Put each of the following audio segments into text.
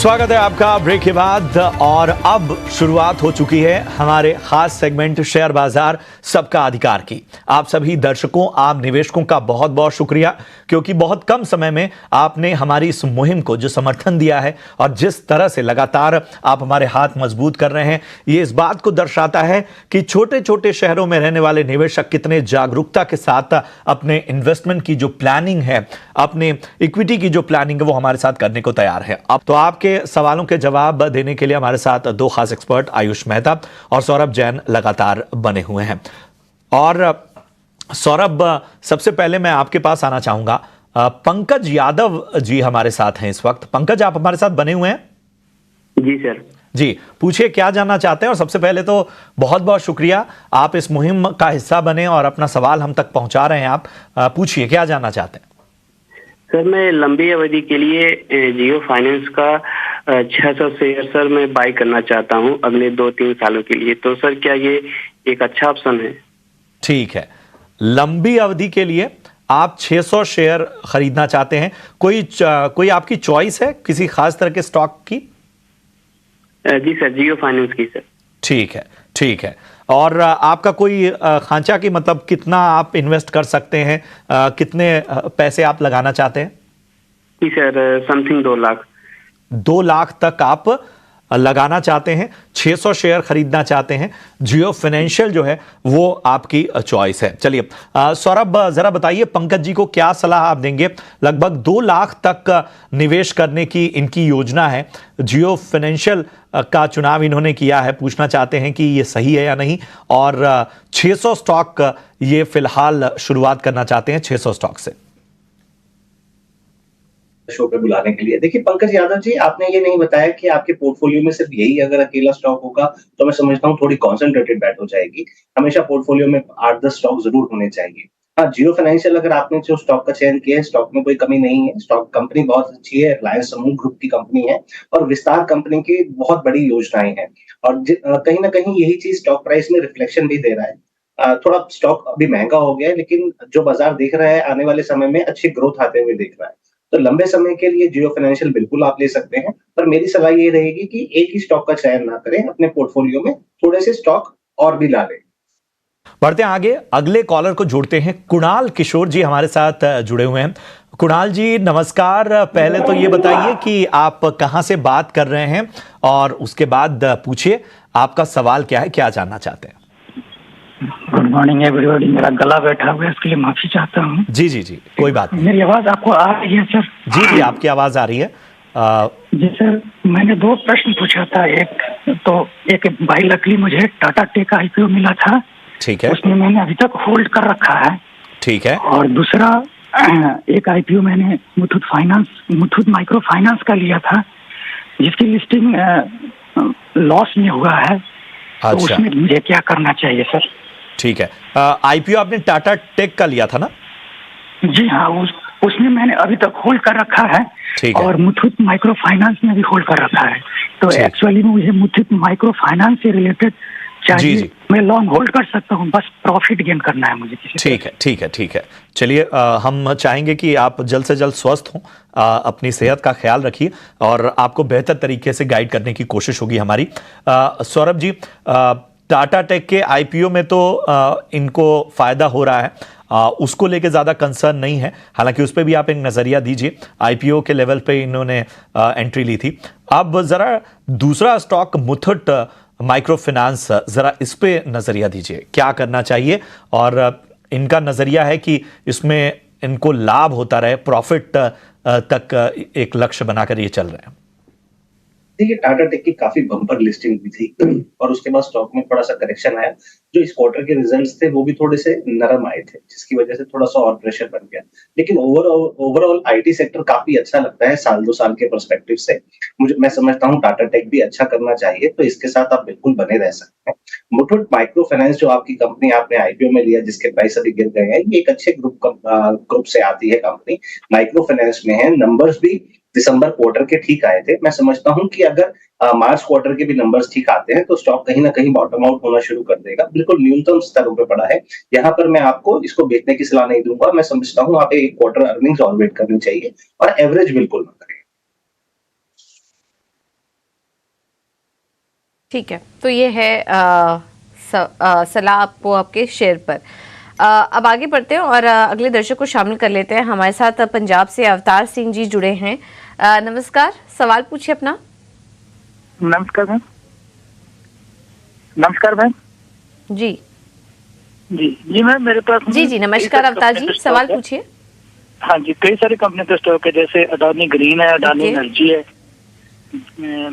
स्वागत है आपका ब्रेक के बाद और अब शुरुआत हो चुकी है हमारे खास सेगमेंट शेयर बाजार सबका अधिकार की। आप सभी दर्शकों, आप निवेशकों का बहुत बहुत शुक्रिया, क्योंकि बहुत कम समय में आपने हमारी इस मुहिम को जो समर्थन दिया है और जिस तरह से लगातार आप हमारे हाथ मजबूत कर रहे हैं, ये इस बात को दर्शाता है कि छोटे छोटे शहरों में रहने वाले निवेशक कितने जागरूकता के साथ अपने इन्वेस्टमेंट की जो प्लानिंग है, अपने इक्विटी की जो प्लानिंग है, वो हमारे साथ करने को तैयार है। अब तो आपके सवालों के जवाब देने के लिए हमारे साथ दो खास एक्सपर्ट आयुष मेहता और सौरभ जैन लगातार बने हुए हैं। और सौरभ, सबसे पहले मैं आपके पास आना चाहूंगा। पंकज यादव जी हमारे साथ हैं इस वक्त। पंकज, आप हमारे साथ बने हुए हैं? जी सर। जी, पूछिए क्या जानना चाहते हैं। और सबसे पहले तो बहुत बहुत शुक्रिया, आप इस मुहिम का हिस्सा बने और अपना सवाल हम तक पहुंचा रहे हैं। आप पूछिए क्या जानना चाहते हैं। सर, मैं लंबी अवधि के लिए जियो फाइनेंस का 600 शेयर सर मैं बाई करना चाहता हूं अगले 2-3 सालों के लिए। तो सर क्या ये एक अच्छा ऑप्शन है? ठीक है, लंबी अवधि के लिए आप 600 शेयर खरीदना चाहते हैं। कोई आपकी चॉइस है किसी खास तरह के स्टॉक की? जी सर, जियो फाइनेंस की सर। ठीक है, ठीक है। और आपका कोई खांचा की मतलब कितना आप इन्वेस्ट कर सकते हैं, कितने पैसे आप लगाना चाहते हैं? जी सर, समथिंग 2 लाख। 2 लाख तक आप लगाना चाहते हैं, 600 शेयर खरीदना चाहते हैं। जियो फाइनेंशियल जो है वो आपकी चॉइस है। चलिए सौरभ, जरा बताइए पंकज जी को क्या सलाह आप देंगे। लगभग 2 लाख तक निवेश करने की इनकी योजना है। जियो फाइनेंशियल का चुनाव इन्होंने किया है। पूछना चाहते हैं कि ये सही है या नहीं, और 600 स्टॉक ये फिलहाल शुरुआत करना चाहते हैं 600 स्टॉक से। शो पे बुलाने के लिए। देखिए पंकज यादव जी, आपने ये नहीं बताया कि आपके पोर्टफोलियो में सिर्फ यही अगर अकेला स्टॉक होगा तो मैं समझता हूँ थोड़ी कॉन्सेंट्रेटेड बैट हो जाएगी। हमेशा पोर्टफोलियो में 8-10 स्टॉक जरूर होने चाहिए। हाँ, जियो फाइनेंशियल अगर आपने जो स्टॉक का चयन किया है, स्टॉक में कोई कमी नहीं है। स्टॉक कंपनी बहुत अच्छी है, रिलायंस समूह ग्रुप की कंपनी है और विस्तार कंपनी की बहुत बड़ी योजनाएं हैं। और कहीं ना कहीं यही चीज स्टॉक प्राइस में रिफ्लेक्शन भी दे रहा है। थोड़ा स्टॉक अभी महंगा हो गया है, लेकिन जो बाजार देख रहा है आने वाले समय में अच्छी ग्रोथ आते हुए देख रहा है। तो लंबे समय के लिए जियो फाइनेंशियल बिल्कुल आप ले सकते हैं, पर मेरी सलाह ये रहेगी कि एक ही स्टॉक का चयन ना करें, अपने पोर्टफोलियो में थोड़े से स्टॉक और भी ला लें। बढ़ते हैं आगे, अगले कॉलर को जोड़ते हैं। कुणाल किशोर जी हमारे साथ जुड़े हुए हैं। कुणाल जी नमस्कार। पहले तो ये बताइए कि आप कहां से बात कर रहे हैं और उसके बाद पूछिए आपका सवाल क्या है, क्या जानना चाहते हैं। Good morning everybody. मेरा गला बैठा हुआ है, इसके लिए माफी चाहता हूँ। जी जी जी, कोई बात नहीं। मेरी आवाज आपको आ रही है सर? जी जी, आपकी आवाज आ रही है। जी सर, मैंने 2 प्रश्न पूछा था। एक बाई लकली मुझे टाटा टेक आईपीओ मिला था, ठीक है, उसमें मैंने अभी तक होल्ड कर रखा है। ठीक है। और दूसरा एक आईपीओ मैंने मुथूट माइक्रो फाइनेंस का लिया था, जिसकी लिस्टिंग लॉस में हुआ है। तो उसमें मुझे क्या करना चाहिए सर? ठीक है, आईपीओ आपने टाटा टेक का लिया था ना? जी हाँ, उसमें मैंने अभी तक होल्ड कर रखा है। ठीक है। और मुथूट माइक्रो फाइनेंस में भी होल्ड कर रखा है। तो एक्चुअली मुझे मुथूट माइक्रो फाइनेंस से रिलेटेड चाहिए। जी। मैं लॉन्ग होल्ड कर सकता हूँ, बस प्रॉफिट गेन करना है मुझे किसी। ठीक है, ठीक है, ठीक है। चलिए, हम चाहेंगे कि आप जल्द से जल्द स्वस्थ हों, अपनी सेहत का ख्याल रखिए और आपको बेहतर तरीके से गाइड करने की कोशिश होगी हमारी। सौरभ जी, टाटा टेक के आईपीओ में तो इनको फायदा हो रहा है, उसको लेके ज्यादा कंसर्न नहीं है। हालांकि उस पर भी आप एक नजरिया दीजिए। आईपीओ के लेवल पे इन्होंने एंट्री ली थी। अब जरा दूसरा स्टॉक मुथूट माइक्रो फाइनेंस, जरा इस पे नजरिया दीजिए, क्या करना चाहिए। और इनका नजरिया है कि इसमें इनको लाभ होता रहे, प्रॉफिट तक एक लक्ष्य बनाकर ये चल रहे हैं। देखिए टाटा टेक की काफी बम्पर लिस्टिंग भी थी और उसके बाद स्टॉक में थोड़ा सा करेक्शन आया। जो इस क्वार्टर के रिजल्ट्स थे वो भी थोड़े से नरम आए थे, जिसकी वजह से थोड़ा सा और प्रेशर बन गया। लेकिन ओवरऑल आईटी सेक्टर काफी अच्छा लगता है साल 2 साल के पर्सपेक्टिव से। मैं समझता हूँ टाटा टेक भी अच्छा करना चाहिए, तो इसके साथ आप बिल्कुल बने रह सकते हैं। मुथूट माइक्रो फाइनेंस जो आपकी कंपनी आपने आईपीओ में लिया, जिसके प्राइस अभी गिर गए हैं, ये एक अच्छे ग्रुप से आती है कंपनी, माइक्रो फाइनेंस में है। नंबर्स भी दिसंबर क्वार्टर के ठीक आए थे। मैं समझता हूँ कि अगर मार्च क्वार्टर के भी नंबर्स ठीक आते हैं तो स्टॉक कहीं ना कहीं बॉटम आउट होना शुरू कर देगा। बिल्कुल न्यूनतम स्तरों पे पड़ा है। यहाँ पर मैं आपको इसको बेचने की सलाह नहीं दूंगा। मैं समझता हूँ आप एक क्वार्टर अर्निंग्स और वेट करनी चाहिए और एवरेज बिल्कुल ना करें। ठीक है, तो ये है सलाह आपको आपके शेयर पर। अब आगे बढ़ते हैं और अगले दर्शक को शामिल कर लेते हैं। हमारे साथ पंजाब से अवतार सिंह जी जुड़े हैं। नमस्कार, सवाल पूछिए अपना। नमस्कार मैम। नमस्कार मैम। जी जी मैम, मेरे पास जी नमस्कार अवतार जी, सवाल पूछिए। हाँ जी, कई सारी कंपनी का स्टॉक है, जैसे अडानी ग्रीन है, अडानी एनर्जी है,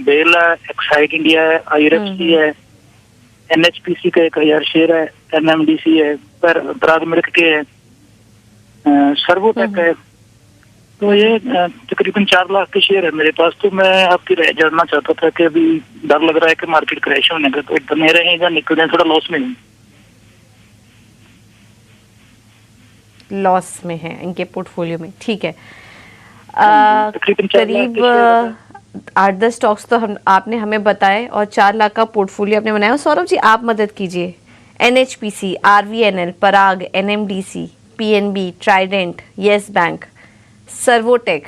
बेल है, एक्साइड इंडिया है, IRFC है, NHPC का 1000 शेयर है, NMDC है, पराग मिल्क के है, सर्वोटेक है। तो ये तकरीबन 4 लाख के शेयर है मेरे पास। तो मैं आपकी राय जानना चाहता था कि अभी डर लग रहा है कि मार्केट क्रैश होने का, तो बने रहें या निकल जाए, थोड़ा लॉस में नहीं। लॉस में है इनके पोर्टफोलियो में, ठीक है। करीब 8-10 स्टॉक्स तो आपने हमें बताए और 4 लाख का पोर्टफोलियो आपने बनाया। सौरभ जी आप मदद कीजिए। NHPC, RVNL, पराग, NMDC, PNB, Trident, yes bank, Servotech,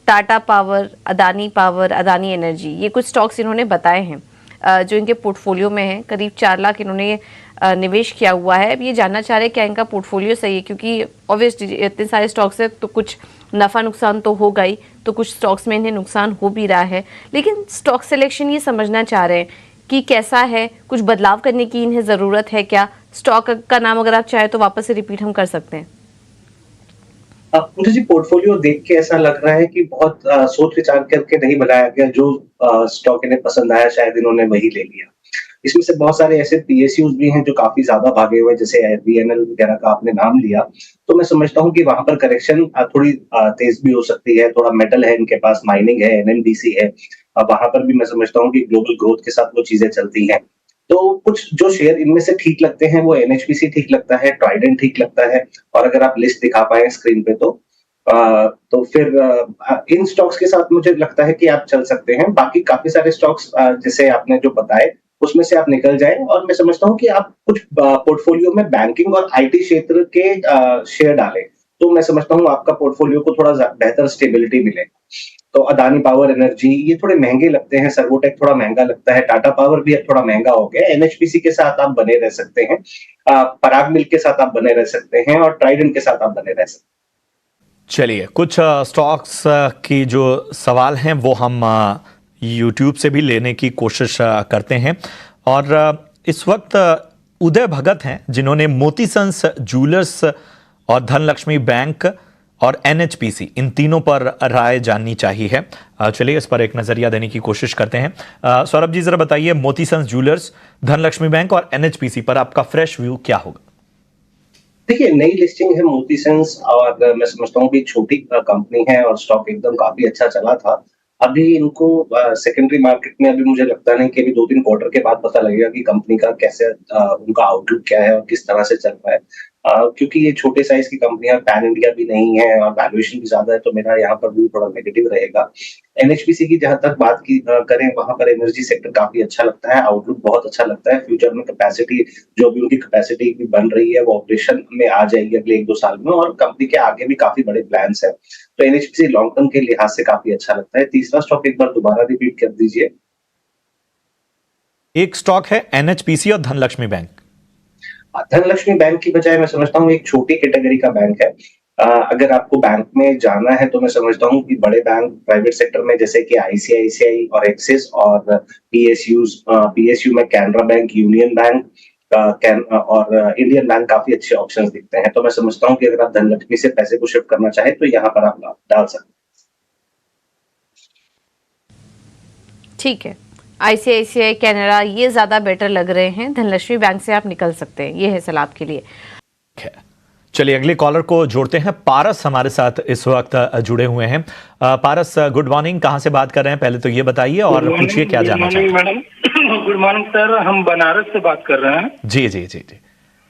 Tata power, Adani energy, ये कुछ स्टॉक्स इन्होंने बताए हैं जो इनके पोर्टफोलियो में है। करीब 4 लाख इन्होंने निवेश किया हुआ है। अब ये जानना चाह रहे हैं क्या इनका पोर्टफोलियो सही है, क्योंकि ऑब्वियसली इतने सारे स्टॉक्स है तो कुछ नफ़ा नुकसान तो होगा ही, तो कुछ स्टॉक्स में इन्हें नुकसान हो भी रहा है। लेकिन स्टॉक सिलेक्शन ये समझना चाह रहे हैं कि कैसा है, कुछ बदलाव करने की इन्हें ज़रूरत है क्या? स्टॉक का नाम अगर आप चाहें तो वापस से रिपीट हम कर सकते हैं। मुझे जी पोर्टफोलियो देख के ऐसा लग रहा है कि बहुत सोच विचार करके नहीं बनाया गया। जो स्टॉक इन्हें पसंद आया शायद इन्होंने वही ले लिया। इसमें से बहुत सारे ऐसे PSUs भी हैं जो काफी ज्यादा भागे हुए, जैसे RVNL वगैरह का आपने नाम लिया, तो मैं समझता हूँ कि वहां पर करेक्शन थोड़ी तेज भी हो सकती है। थोड़ा मेटल है इनके पास, माइनिंग है, NMDC है, वहां पर भी मैं समझता हूँ कि ग्लोबल ग्रोथ के साथ वो चीजें चलती हैं। तो कुछ जो शेयर इनमें से ठीक लगते हैं वो NHPC ठीक लगता है, ट्राइडेंट ठीक लगता है, और अगर आप लिस्ट दिखा पाए स्क्रीन पे तो फिर इन स्टॉक्स के साथ मुझे लगता है कि आप चल सकते हैं। बाकी काफी सारे स्टॉक्स जैसे आपने जो बताए उसमें से आप निकल जाएं, और मैं समझता हूँ कि आप कुछ पोर्टफोलियो में बैंकिंग और IT क्षेत्र के शेयर डालें, तो मैं समझता हूँ आपका पोर्टफोलियो को थोड़ा बेहतर स्टेबिलिटी मिलेगा। तो अदानी पावर एनर्जी ये थोड़े महंगे लगते हैं, सर्वोटेक थोड़ा महंगा लगता है, टाटा पावर भी अब थोड़ा महंगा हो गया, NHPC के साथ आप बने रह सकते हैं, पराग मिल्क के साथ आप बने रह सकते हैं, और ट्राइडेंट के साथ आप बने रह सकते हैं। चलिए, कुछ स्टॉक्स की जो सवाल हैं वो हम YouTube से भी लेने की कोशिश करते हैं। और इस वक्त उदय भगत हैं जिन्होंने मोती सन्स ज्वेलर्स और धनलक्ष्मी बैंक और NHPC इन तीनों पर राय जाननी चाहिए है। चलिए इस पर एक नजरिया देने की कोशिश करते हैं। सौरभ जी जरा बताइए, मोती सन्स ज्वेलर्स, धनलक्ष्मी बैंक और NHPC पर आपका फ्रेश व्यू क्या होगा? देखिए, नई लिस्टिंग है मोती सन्स, और मैं समझता हूँ कि छोटी कंपनी है और स्टॉक एकदम काफी अच्छा चला था। अभी इनको सेकेंडरी मार्केट में अभी मुझे लगता नहीं कि अभी 2-3 क्वार्टर के बाद पता लगेगा कि कंपनी का कैसे उनका आउटलुक क्या है और किस तरह से चल रहा है। क्योंकि ये छोटे साइज की कंपनियां, पैन इंडिया भी नहीं है और वैल्यूएशन भी ज्यादा है, तो मेरा यहाँ पर भी थोड़ा नेगेटिव रहेगा। NHPC की जहां तक बात की करें, वहां पर एनर्जी सेक्टर काफी अच्छा लगता है, आउटलुक बहुत अच्छा लगता है। फ्यूचर में कैपेसिटी, जो भी उनकी कैपेसिटी भी बन रही है, वो ऑपरेशन में आ जाएगी अगले 1-2 साल में, और कंपनी के आगे भी काफी बड़े प्लान्स है। तो NHPC लॉन्ग टर्म के लिहाज से काफी अच्छा लगता है। तीसरा स्टॉक एक बार दोबारा रिपीट कर दीजिए। एक स्टॉक है NHPC और धनलक्ष्मी बैंक। धनलक्ष्मी बैंक की बजाय मैं समझता हूँ एक छोटी कैटेगरी का बैंक है। अगर आपको बैंक में जाना है तो मैं समझता हूँ कि बड़े बैंक प्राइवेट सेक्टर में, जैसे कि ICICI और एक्सिस, और PSU में कैनरा बैंक, यूनियन बैंक और इंडियन बैंक काफी अच्छे ऑप्शंस दिखते हैं। तो मैं समझता हूँ कि अगर आप धनलक्ष्मी से पैसे को शिफ्ट करना चाहें तो यहाँ पर आप डाल सकते हैं। ठीक है, ICICI, कैनरा ये ज्यादा बेटर लग रहे हैं। धनलक्ष्मी बैंक से आप निकल सकते हैं, ये है सलाह आपके लिए। चलिए अगले कॉलर को जोड़ते हैं। पारस हमारे साथ इस वक्त जुड़े हुए हैं। पारस, गुड मॉर्निंग, कहां से बात कर रहे हैं पहले तो ये बताइए और पूछिए क्या जानना चाहते हैं। मैडम गुड मॉर्निंग सर, हम बनारस से बात कर रहे हैं। जी जी जी जी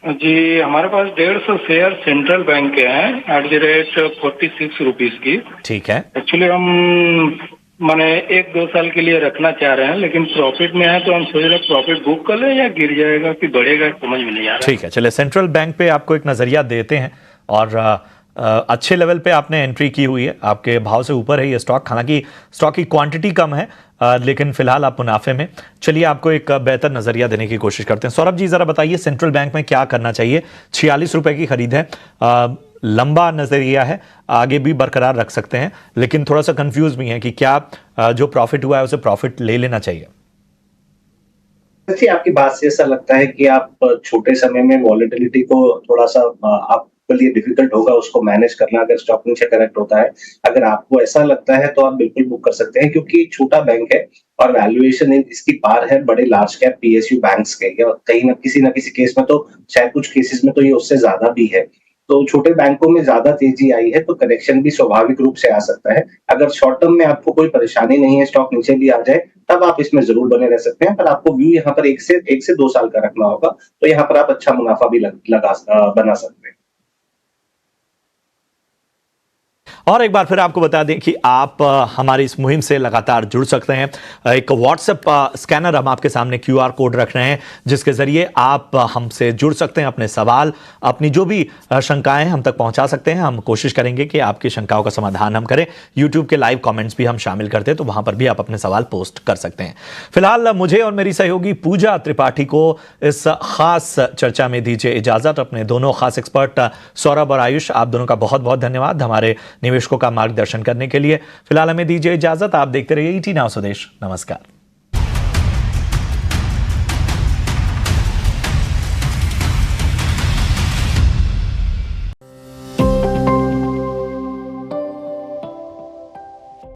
जी, हमारे पास 150 शेयर सेंट्रल बैंक के हैं @46 रुपीज की। ठीक है। एक्चुअली हम माने 1-2 साल के लिए रखना चाह रहे हैं, लेकिन प्रॉफिट में है तो हम सोच रहे प्रॉफिट बुक कर लें या गिर जाएगा कि बढ़ेगा, समझ में नहीं आ रहा। ठीक है, चलिए सेंट्रल बैंक पे आपको एक नजरिया देते हैं और अच्छे लेवल पे आपने एंट्री की हुई है, आपके भाव से ऊपर है ये स्टॉक। हालांकि स्टॉक की क्वांटिटी कम है, लेकिन फिलहाल आप मुनाफे में। चलिए आपको एक बेहतर नजरिया देने की कोशिश करते हैं। सौरभ जी जरा बताइए सेंट्रल बैंक में क्या करना चाहिए? 46 रुपए की खरीद है, लंबा नजरिया है, आगे भी बरकरार रख सकते हैं, लेकिन थोड़ा सा कंफ्यूज भी है कि क्या जो प्रॉफिट हुआ है उसे प्रॉफिट ले लेना चाहिए। देखिए, आपकी बात से ऐसा लगता है कि आप छोटे समय में वॉलेटिलिटी को थोड़ा सा आपके लिए डिफिकल्ट होगा उसको मैनेज करना अगर स्टॉक नीचे करेक्ट होता है। अगर आपको ऐसा लगता है तो आप बिल्कुल बुक कर सकते हैं, क्योंकि छोटा बैंक है और वैल्यूएशन इसकी पार है बड़े लार्ज कैप पीएसयू बैंक्स के, या कहीं ना किसी केस में तो शायद कुछ केसेस में तो ये उससे ज्यादा भी है। तो छोटे बैंकों में ज्यादा तेजी आई है तो करेक्शन भी स्वाभाविक रूप से आ सकता है। अगर शॉर्ट टर्म में आपको कोई परेशानी नहीं है, स्टॉक नीचे भी आ जाए, तब आप इसमें जरूर बने रह सकते हैं। पर आपको व्यू यहाँ पर 1 से 2 साल का रखना होगा, तो यहाँ पर आप अच्छा मुनाफा भी बना सकते हैं। और एक बार फिर आपको बता दें कि आप हमारी इस मुहिम से लगातार जुड़ सकते हैं। एक व्हाट्सएप स्कैनर हम आपके सामने QR कोड रख रहे हैं, जिसके जरिए आप हमसे जुड़ सकते हैं, अपने सवाल, अपनी जो भी शंकाएं हम तक पहुंचा सकते हैं। हम कोशिश करेंगे कि आपकी शंकाओं का समाधान हम करें। YouTube के लाइव कमेंट्स भी हम शामिल करते हैं, तो वहां पर भी आप अपने सवाल पोस्ट कर सकते हैं। फिलहाल मुझे और मेरी सहयोगी पूजा त्रिपाठी को इस खास चर्चा में दीजिए इजाजत। अपने दोनों खास एक्सपर्ट सौरभ और आयुष, आप दोनों का बहुत बहुत धन्यवाद हमारे निवेशकों का मार्गदर्शन करने के लिए। फिलहाल हमें दीजिए इजाजत। आप देखते रहिए ET Now स्वदेश। नमस्कार।